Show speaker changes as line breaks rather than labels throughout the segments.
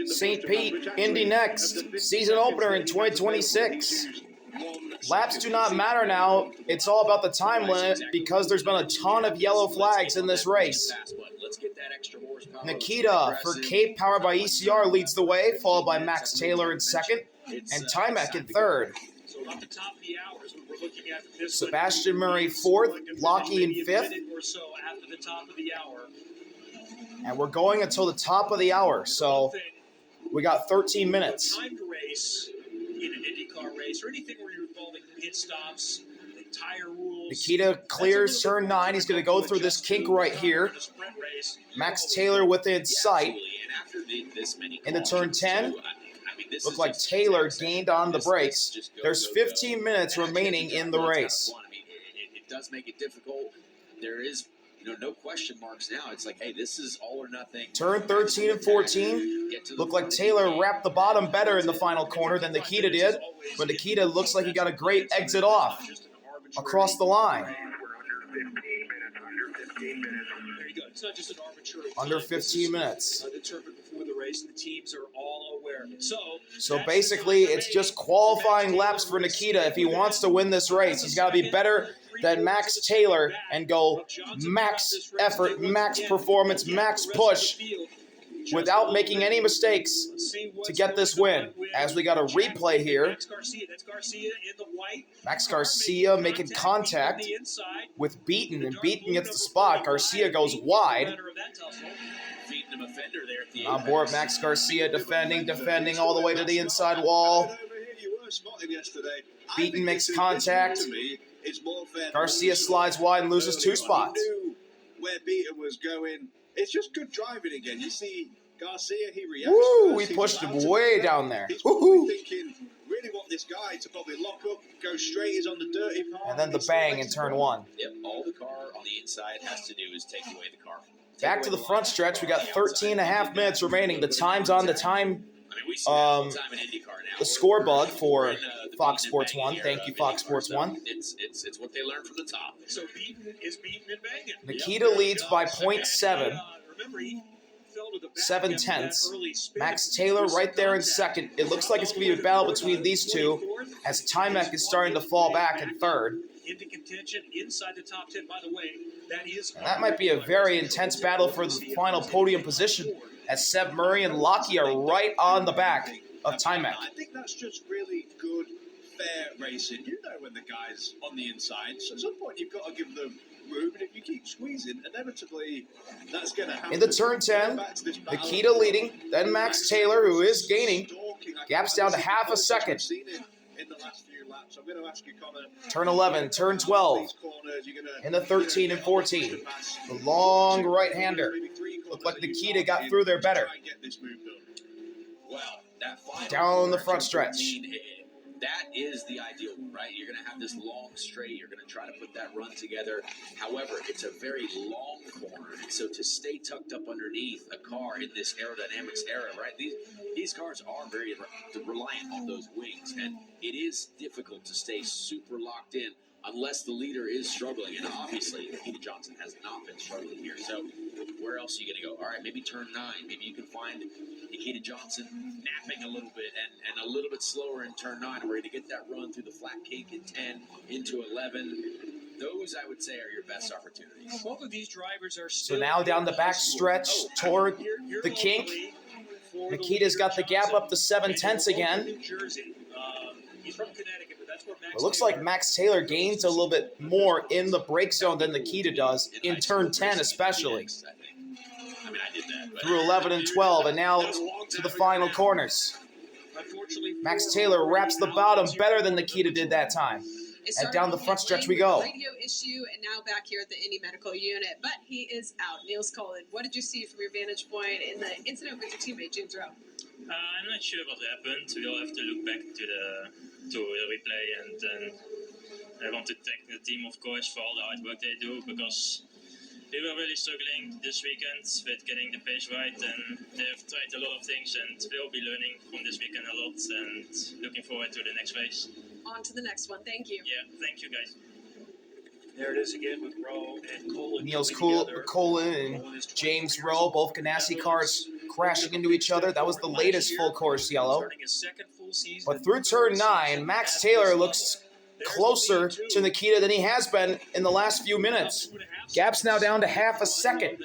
St. Pete, Indy next. Season opener in 2026. Laps do not matter now. It's all about the time limit because there's been a ton of yellow flags in this race. Nikita for Cape, powered by ECR, leads the way, followed by Max Taylor in second, and Timek in third. Sebastian Murray fourth, Lockie in fifth. And we're going until the top of the hour, so we got 13 minutes.
In an IndyCar race or anything where you're involving pit stops, tire rules.
Nikita clears turn 9. He's going to go through this kink right here. Max Taylor within sight. Into turn 10. Looked like Taylor gained on the brakes. There's 15 minutes remaining in the race.
It does make it difficult. There is no question marks now. It's like, hey, this is all or nothing.
Turn 13 and 14. Looked like Taylor wrapped the bottom better in the final corner than Nikita did. But Nikita looks like he got a great exit off across the line.
There you go. It's not just an arbitrary
under 15 minutes.
Determined before the race, and the teams are all aware.
So basically, it's just qualifying laps for Nikita. If he wants to win this race, he's got to be better than Max Taylor and go max effort, max performance, max push without making any mistakes to get this win. As we got a replay here, Max Garcia making contact with Beaton, and Beaton gets the spot. Garcia goes wide. On board, Max Garcia defending all the way to the inside wall. Beaton makes contact. Garcia slides wide and loses 2 spots.
Where Beaton was going, it's just good driving again. You see Garcia, he reacts.
Woo! We pushed him way down there.
He's probably thinking, really want this guy to probably lock up, go straight. He's on the dirty part.
And then the bang in turn 1.
Yep, all the car on the inside has to do is take away the car.
Back to the front stretch. We got 13 and a half minutes remaining. The time's on the time. The score bug for Fox Sports 1. Thank you, Fox Sports 1.
It's what they learned from the top.
So Beaton is beaten and banging.
Nikita leads by 0.7.
Remember, he fell to the back
7 tenths. Max Taylor right there in second. It looks like it's going to be a battle between these two as Timek is starting to fall back in third.
Into contention inside the top 10. By the way,
and that might be a very intense battle for the final podium position as Seb Murray and Lockie are right on the back of Timek.
I think that's just really good, fair racing. You know when the guy's on the inside, so at some point you've got to give them room, and if you keep squeezing, inevitably that's going to happen.
Into turn 10, Nikita leading, then Max Taylor, who is gaining, gaps down to half a second.
In the last few laps, I'm going to ask you, Connor.
Turn 11, turn 12, into 13 and 14. The long right-hander. Looked like Nikita got through there better. Down the front stretch.
That is the ideal, right? You're going to have this long straight. You're going to try to put that run together. However, it's a very long corner. And so to stay tucked up underneath a car in this aerodynamics era, right? These cars are very reliant on those wings. And it is difficult to stay super locked in unless the leader is struggling. And obviously, Nikita Johnson has not been struggling here. So where else are you going to go? All right, maybe turn 9. Maybe you can find Nikita Johnson napping a little bit and a little bit slower in turn 9. We're going to get that run through the flat kink in 10 into 11. Those, I would say, are your best opportunities.
Both of these drivers are still.
So now down the back stretch toward the kink. Nikita's got the gap up to 7 tenths again.
He's from Connecticut, but that's where Max
It looks like Max Taylor gains a little bit more in the brake zone than Nikita does, in turn 10 especially.
I mean, I did that.
Through 11 and 12, and now to the final corners. Max Taylor wraps the bottom better than Nikita did that time. And down the front stretch we go.
Radio issue, and now back here at the Indy Medical Unit, but he is out. Niels Cullen, what did you see from your vantage point in the incident with your teammate James Rowe?
I'm not sure what happened. We'll have to look back to the replay, and then I want to thank the team, of course, for all the hard work they do, because we were really struggling this weekend with getting the pace right, and they've tried a lot of things, and we'll be learning from this weekend a lot, and looking forward to the next race.
On to the next one. Thank you.
Yeah, thank you, guys.
There it is again with Rowe and Cullen.
Niels Cullen and James Rowe, both Ganassi cars crashing into each other. That was the latest full course yellow. But through turn 9, Max Taylor looks closer to Nikita than he has been in the last few minutes. Gap's now down to half a second.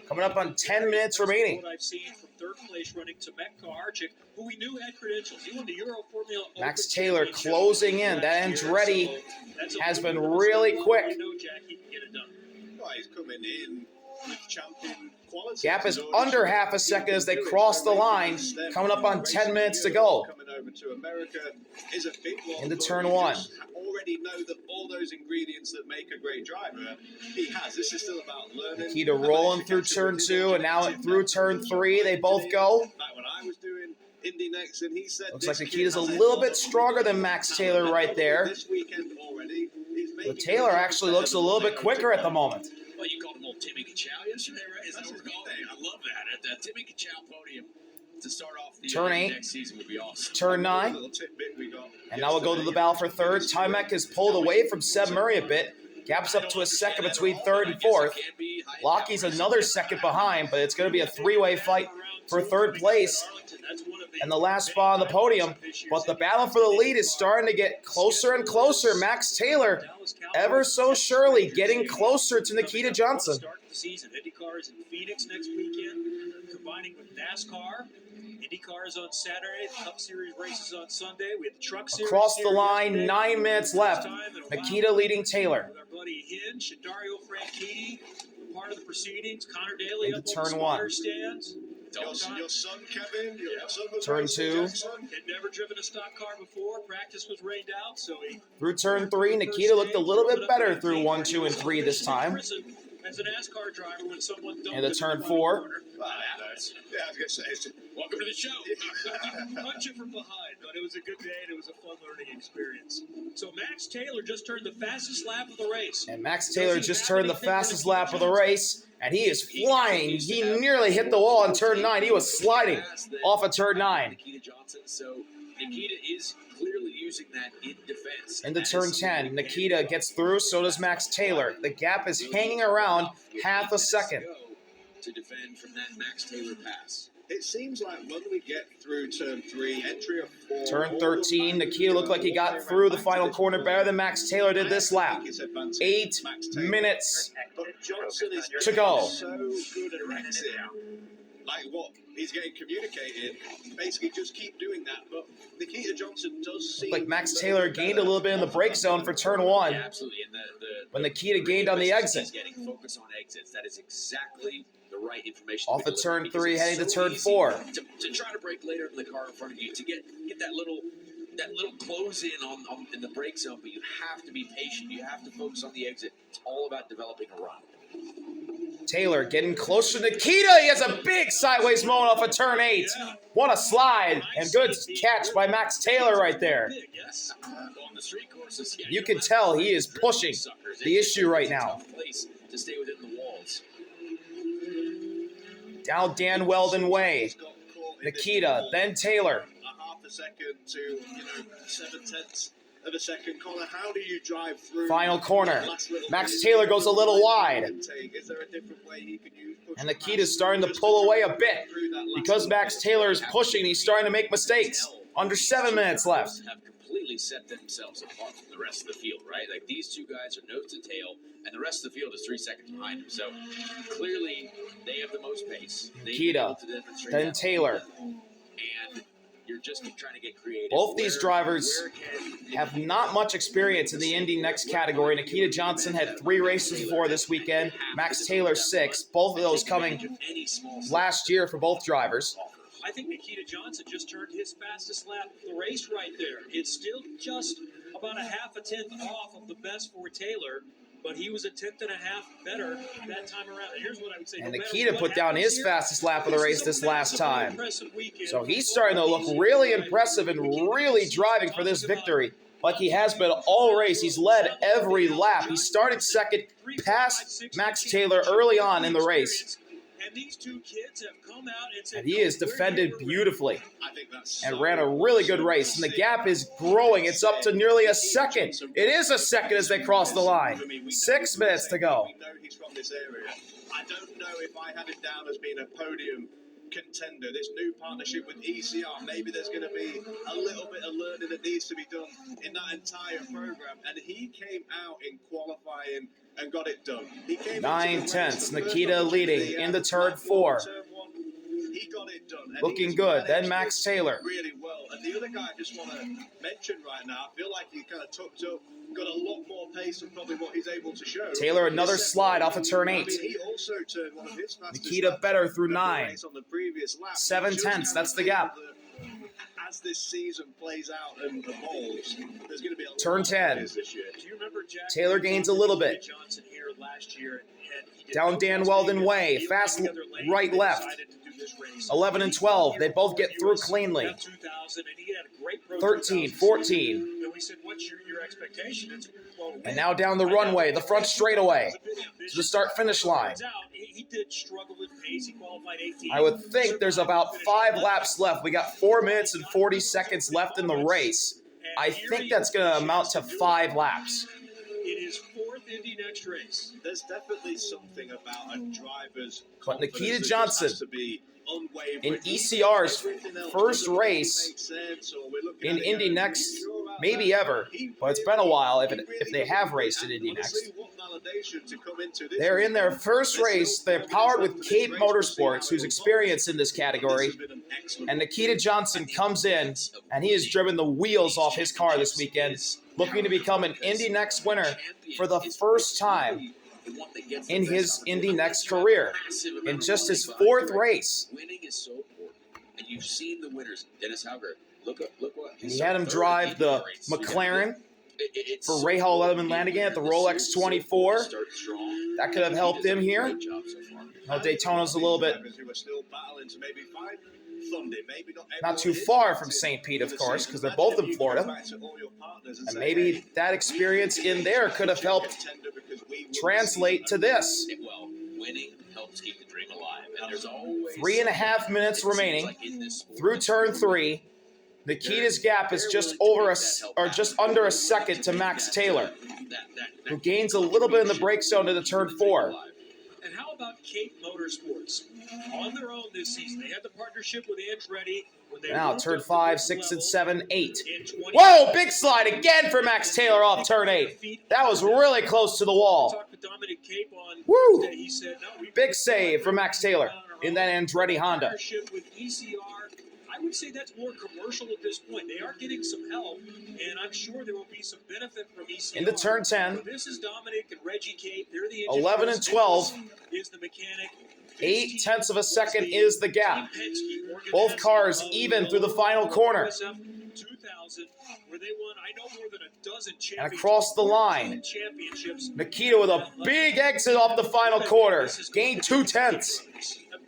Coming up on 10 minutes remaining.
What I've seen from third place running to Mekka Archik, who we knew had credentials. He won the Euro Formula
Max Taylor closing in. That Andretti has been really quick.
Well, he's coming in with champion quality.
Gap is under half a second as they cross the line. Coming up on 10 minutes to go.
Coming over to America is a big one.
Into turn 1.
Already know that all those ingredients that make a great driver, he has. This is still about learning.
Nikita rolling through turn 2, and now through turn 3, they both go.
Back when I was doing Indy next, and he said
Looks like Nikita's a little bit stronger than Max Taylor right there.
This weekend already.
But Taylor actually looks a little bit quicker at the moment.
Well, you called him old Timmy Kachow yesterday, right? Is that what we're calling him? I love that. At the Timmy Kachow podium to start off the
Turn 8.
next season would be awesome.
Turn 9. And now we'll go to the battle for third. Timek is pulled away from Seb Murray a bit. Gap's up to a second between third and fourth. Lockie's another second behind, but it's going to be a three-way fight for third place and the last spot on the podium. But the battle for the lead is starting to get closer and closer. Max Taylor, ever so surely, getting closer to Nikita Johnson.
Start the season. IndyCar is in Phoenix next weekend, combining with NASCAR. IndyCar is on Saturday. The Cup Series races on Sunday. We have the Truck Series.
Across the line, 9 minutes left. Nikita leading Taylor.
With our buddy Hinch and Dario Franchitti, part of the proceedings. Connor Daly
Into
up
turn
on the
1.
spotter stands.
Your son, Kevin. Your son was
Turn
racing
2.
Jackson.
Had never driven a stock car before. Practice was rained out, so he
Through turn 3, Nikita looked a little bit better through 1, 2, and 3 this time.
As a NASCAR driver, when someone
Into turn 4.
Yeah, I was going to say,
Welcome to the show.
punch it from behind, but it was a good day and it was a fun learning experience. So Max Taylor just turned the fastest lap of the race.
And Max Taylor just turned the fastest lap of the race, and he is flying. He nearly hit the wall in turn 9. He was sliding off of turn 9.
Nikita Johnson, so Nikita is clearly using that in defense.
Into turn 10, Nikita gets through, so does Max Taylor. The gap is hanging around half a second.
To defend from that Max Taylor pass.
it seems like when we get through turn 3, entry of 4...
Turn 13, Nikita looked like he got through the final corner better than Max Taylor did this lap. 8 minutes
But Johnson is
to go.
so good at racing. Like what he's getting communicated, basically just keep doing that. But Nikita Johnson does seem...
Like Max Taylor gained a little bit in the brake zone for turn 1.
Yeah, absolutely. And
when Nikita gained on the exit.
He's getting focus on exits. That is exactly the right information.
Off of turn 3, heading to turn 4.
To try to brake later in the car in front of you, to get that little close in on in the brake zone, but you have to be patient. You have to focus on the exit. It's all about developing a run.
Taylor getting closer to Nikita. He has a big sideways moment off of turn 8. What a slide. And good catch by Max Taylor right there.
On the street courses,
You can tell he is pushing the issue right now.
Place to stay within the walls.
Down Dan Weldon way. Nikita, then Taylor.
A half a second to 7/10 of a second. Connor, how do you drive through
Final corner.
last little
Max
bit?
Taylor goes a little wide.
Is there a different way he can use push
And
the
Nikita's
pass
starting to
just
pull away a
drive
bit.
through that last
Because
little
Max
bit?
Taylor is pushing, he's starting to make mistakes. Under 7 minutes left.
Have completely set themselves apart from the rest of the field, right? Like these two guys are nose to tail, and the rest of the field is 3 seconds behind them. So clearly, they have the most pace. They've been
Nikita,
able to demonstrate
then
that.
Taylor.
And you're just trying to get creative.
Both these drivers
where
have not much experience in the Indy Next category. Nikita Johnson had 3 races before this weekend. Max Taylor 6. Both of those coming
any small
last year for both drivers.
I think Nikita Johnson just turned his fastest lap of the race right there. It's still just about a half a tenth off of the best for Taylor, but he was a tenth and a half better that time around. And here's what I would say.
And
no matter
Nikita
what
put down
happens
his
here,
fastest lap of the race this last time.
impressive weekend.
So he's starting to look really impressive and really driving for this victory. Like he has been all race. He's led every lap. He started second past Max Taylor early on in the race.
And these two kids have come out and said,
And he is defended beautifully
I think that's
and ran a really good race. And the gap is growing. It's up to nearly a second. It is a second as they cross the line. 6 minutes to go.
We know he's from this area. I don't know if I had him down as being a podium contender. This new partnership with ECR, maybe there's going to be a little bit of learning that needs to be done in that entire program. And he came out in qualifying and got it done. He came
9 tenths. Nikita leading into turn 4.
He got it done. And
Looking
he's
good. Then
managed
Max
it
Taylor.
really well. And the other guy I just want to mention right now, I feel like he kind of tucked up, got a lot more pace than probably what he's able to show.
Taylor, another slide off of turn 8.
I mean, he also turned one of his fastest
Nikita
laps
better through
of the
9.
race on the previous lap.
7
Just
tenths,
kind
that's
of
the gap.
feel that as this season plays out and evolves, there's going to be a
Turn
lot
10.
of this year.
Do you remember Jack?
Taylor gains a little bit.
Johnson here last year, and he did
Down
no
Dan
testing.
Weldon
He
way.
didn't
Fast
have the other lane.
right,
They
left.
decided to do this race.
11 and 12. They both get through cleanly.
2000, and he had a great Pro
13,
2000
14.
And we said, what's your expectation? It's, well,
And now down the runway, the front straightaway, to the start-finish line.
Turns out, he did struggle in pace. He qualified 18.
I would think there's about 5 laps left. We got 4 minutes and 40 seconds left in the race. I think that's going to amount to 5 laps.
In his 4th Indy Next race.
There's definitely something about a driver's
But
confidence
Nikita
that
Johnson,
has to be unwavering.
in ECR's
Everything else
first
doesn't
race
make sense, or we're looking
in
at it
Indy
going,
Next,
"You sure about
maybe
that?"
ever,
He
but it's been a while if
really
they have
doesn't.
raced in
And
Indy Next.
honestly, what validation to come into this
They're in their
weekend.
first
There's
race.
still
They're powered with
confidence
Cape
in this race. We'll see how
Motorsports,
it
who's
will
experienced in this
go.
category.
This has been an excellent
And Nikita Johnson comes in, and he has driven the wheels off his car this weekend, looking to become an Indy Next winner for the first time in his Indy Next career, in just his 4th race.
Winning is so important, and you've seen the winners. Dennis Hauger, look what
And he had him drive the McLaren for Ray Hall Letterman Lanigan at the Rolex 24. That could have helped him here. Now Daytona's a little bit
who are still battling to maybe find funding. Maybe
not too far from St. Pete, of course, because they're both in Florida. And maybe that experience in there could have helped translate to this.
Well, winning helps keep the dream alive, and there's always
3.5 minutes remaining through turn 3. Nikita's gap is just under a second to Max Taylor, who gains a little bit in the brake zone to the turn 4.
And how about Cape Motorsports? On their own this season, they had the partnership with Andretti. When they
Now
moved
turn
up to
5,
this
6, and
level
7, 8.
in 20
Whoa, big slide again for Max Taylor off turn 8. That was really close to the
I
wall.
talked to Dominic Cape on
Woo!
Tuesday. He said, no, we
Big save for Max Taylor in that Andretti Honda.
Partnership with ECR. I would say that's more commercial at this point. They are getting some help, and I'm sure there will be some benefit from ECR.
Into turn 10.
But this is Dominic and Reggie Cape. They're the
11 and 12.
Is the mechanic.
8 tenths of a second is the gap. Both cars even through the final corner.
2000, where they won, I know, more than a dozen
And across the line,
championships.
Nikita with a big exit off the final quarter. Gained 2 tenths.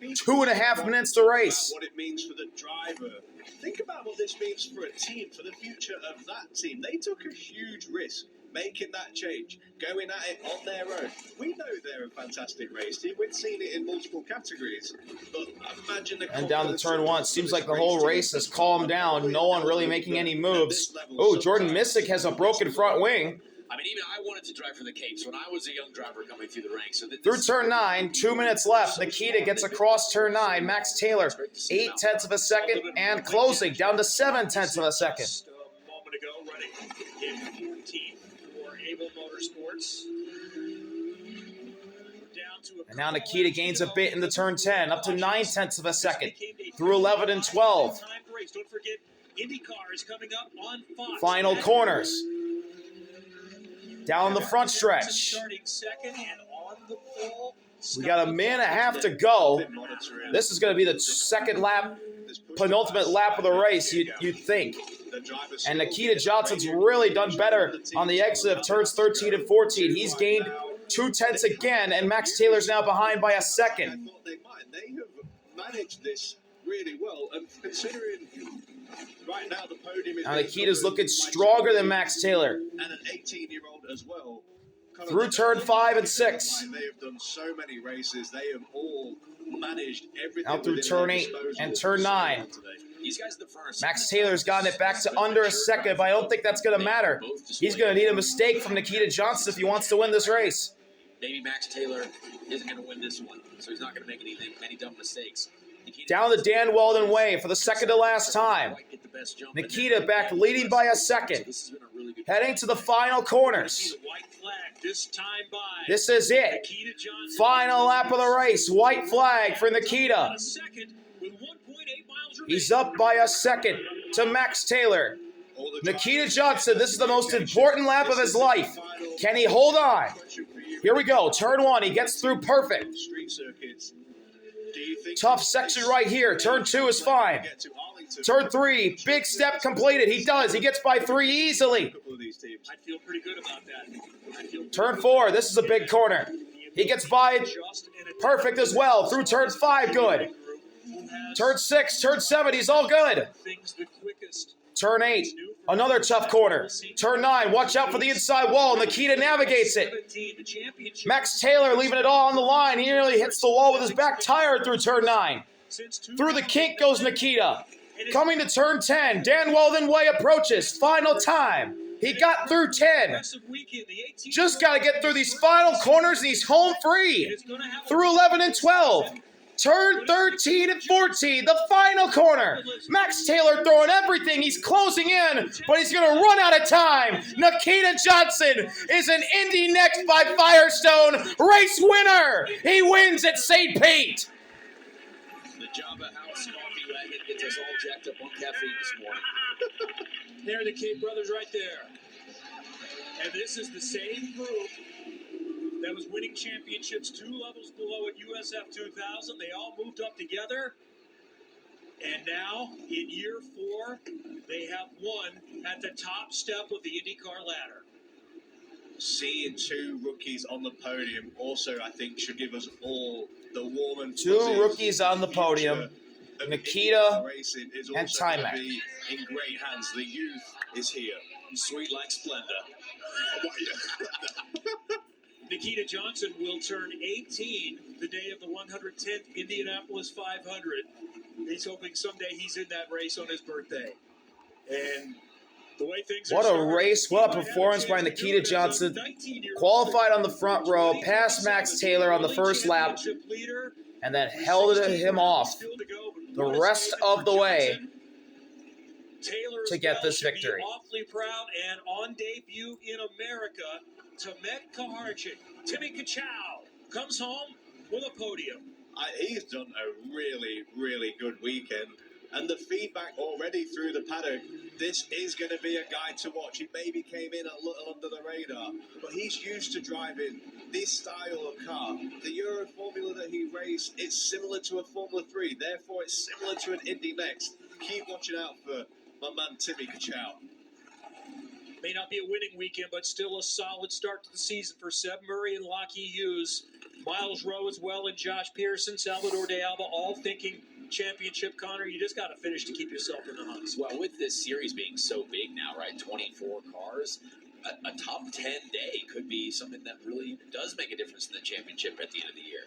2.5 minutes to race.
What it means for the driver. Think about what this means for a team, for the future of that team. They took a huge risk making that change, going at it on their own. We know they're a fantastic race team. We've seen it in multiple categories. But imagine the
And down to
confidence
turn
of
1. Seems
this
like the whole
team.
race has calmed down. No one really making any moves. Oh, Jordan Missick has a broken front wing.
I mean, even I wanted to drive for the Capes when I was a young driver coming through the ranks. So
Through turn 9, 2 minutes left. Nikita gets across turn 9. Max Taylor, 8 tenths of a second, and closing down to 7 tenths of a second.
A moment ago, running in 14 for Able Motorsports. Down to
And now Nikita gains a bit into turn 10, up to 9 tenths of a second. Through 11 and 12.
Don't forget, IndyCar is coming up on Fox.
Final corners. Down the front stretch.
Starting second and on the pole.
We got a minute and a half to go. This is going to be the second lap, penultimate lap of the race, you'd think. And Nikita Johnson's really done better on the exit of turns 13 and 14. He's gained 2 tenths again, and Max Taylor's now behind by a second.
I thought they might. They have managed this really well, and considering right now the podium is
Now Nikita's looking stronger than Max Taylor.
and an 18-year-old as well.
Through turn 5 and 6.
They have done so many races. They have all managed everything
Out through
within
turn
their
8
disposal
and turn 9.
today.
These guys the first.
Max Taylor's gotten it back to under a second, but I don't think that's going to matter. He's going to need a mistake from Nikita Johnson if he wants to win this race.
Maybe Max Taylor isn't going to win this one, so he's not going to make any dumb mistakes.
Down the Dan Weldon way for the second to last time. Nikita back leading by a second. Heading to the final corners. This is it. Final lap of the race. White flag for Nikita. He's up by a second to Max Taylor. Nikita Johnson, this is the most important lap of his life. Can he hold on? Here we go. Turn 1. He gets through perfect. Tough section right here. Turn 2 is fine. Turn 3, big step completed. He does. He gets by 3 easily.
I feel pretty good about that.
Turn 4, this is a big corner. He gets by perfect as well. Through turn 5, good. Turn 6, turn 7, he's all good. Turn 8, another tough corner. Turn 9, watch out for the inside wall. Nikita navigates it. Max Taylor leaving it all on the line. He nearly hits the wall with his back tire through turn 9. Through the kink goes Nikita. Coming to turn 10, Dan Weldon Way approaches. Final time. He got through 10. Just got to get through these final corners and he's home free. Through 11 and 12. Turn 13 and 14, the final corner. Max Taylor throwing everything. He's closing in, but he's going to run out of time. Nikita Johnson is an Indy Next by Firestone race winner. He wins at St. Pete.
The Java House coffee wagon gets us all jacked up on caffeine this morning.
They're the Cape brothers right there. And this is the same group that was winning championships 2 levels below at USF 2000. They all moved up together. And now, in year 4, they have won at the top step of the IndyCar ladder.
Seeing 2 rookies on the podium also, I think, should give us all the warm and
2 rookies on the podium. Nikita and Timac.
In great hands. The youth is here.
Sweet like Splenda.
Nikita Johnson will turn 18 the day of the 110th Indianapolis 500. He's hoping someday he's in that race on his birthday. And the way things
what a race, what a performance by Nikita Johnson. Qualified on the front row, passed Max Taylor on the first lap, and then held him off the rest of the way to get this victory.
Awfully proud and on debut in America, Tamek Kaharchik. Timmy Kachow comes home with a podium.
He's done a really, really good weekend. And the feedback already through the paddock, this is going to be a guy to watch. He maybe came in a little under the radar, but he's used to driving this style of car. The Euro Formula that he raced, it's similar to a Formula 3. Therefore, it's similar to an Indy Next. Keep watching out for my man Timmy Kachow.
May not be a winning weekend, but still a solid start to the season for Seb Murray and Lockie Hughes. Miles Rowe as well, and Josh Pearson, Salvador De Alba, all thinking championship. Connor, you just got to finish to keep yourself in the hunt.
Well, with this series being so big now, right, 24 cars, a top 10 day could be something that really does make a difference in the championship at the end of the year.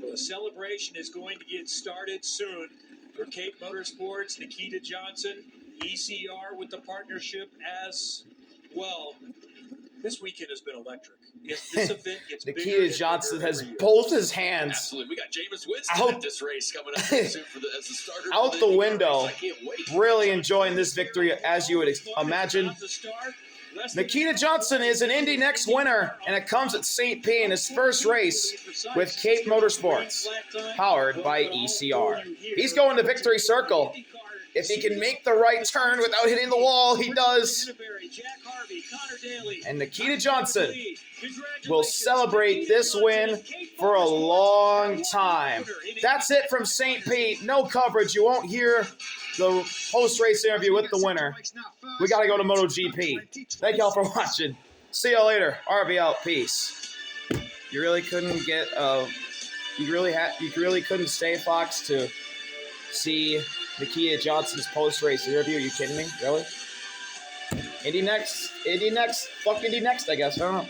Well, the celebration is going to get started soon for Cape Motorsports, Nikita Johnson, ECR with the partnership as well. This weekend has been electric. If this event gets
Nikita Johnson has both his hands
absolutely. We got Jameis Winston at this race coming up soon as the starter.
Out the window. Really enjoying this victory as you would imagine. Nikita Johnson is an Indy Next winner, and it comes at St. Pete in his first race with Cape Motorsports, powered by ECR. He's going to Victory Circle. If he can make the right turn without hitting the wall, he does. And Nikita Johnson will celebrate this win for a long time. That's it from St. Pete. No coverage. You won't hear the post-race interview with the winner. We got to go to MotoGP. Thank y'all for watching. See y'all later. RV out. Peace. You really couldn't get you really couldn't stay, Fox, to see Nikita Johnson's post-race interview. Are you kidding me? Really? Indy Next. Fuck Indy Next, I guess. I don't know.